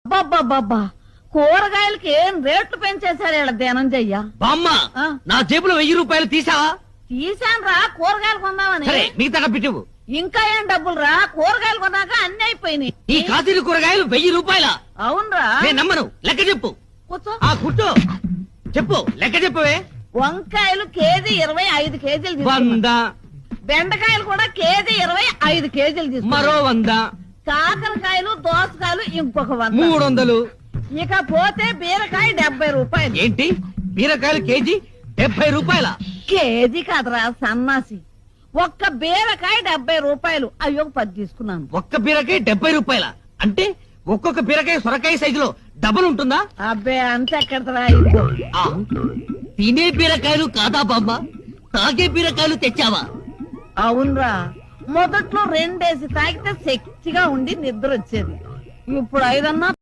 అబ్బబ్బబ్బబ్బా కూరగాయలకి ఏం రేట్లు పెంచేశారు ఇలా ధనంజయ్య. బామ్మ నా జేబులో 1000 రూపాయలు తీసావా? తీసాను రా కూరగాయలు కొందామని. సరే మిగతా పెట్టివు. ఇంకా ఏం డబ్బులు రా కూరగాయలు కొన్నాక అన్ని అయిపోయినాయి. ఈ కాశీలు కూరగాయలు 1000 రూపాయల? అవునరా. నేను నమ్మను. లెక్క చెప్పు. కూర్చో. కూర్చో చెప్పు. లెక్క చెప్పువే. వంకాయలు కేజీ 25 కేజీలు తీసుకున్నా. 100. బెండకాయలు కూడా కేజీ 25 కేజీలు తీసుకున్నా. మరో 100. కాకరకాయలు దోసకాయలు ఇంకొక 100. 300. ఇక పోతే బీరకాయ 70 రూపాయలు. ఏంటి బీరకాయలు కేజీ 70 రూపాయల? కేజీ కాదురా సన్నాసి. ఒక్క బీరకాయ 70 రూపాయలు. అయ్యో 10 తీసుకున్నాను. ఒక్క బీరకాయ 70 రూపాయల అంటే ఒక్కొక్క బీరకాయ సొరకాయ సైజులో డబుల్ ఉంటుందా? అబ్బే అంత ఎక్కడరా. తినే బీరకాయలు కాదా బామ్మ? తాగే బీరకాయలు తెచ్చావా? అవునరా. మొదట్లో 2 తాగితే శక్తిగా ఉండి నిద్ర వచ్చేది. ఇప్పుడు 5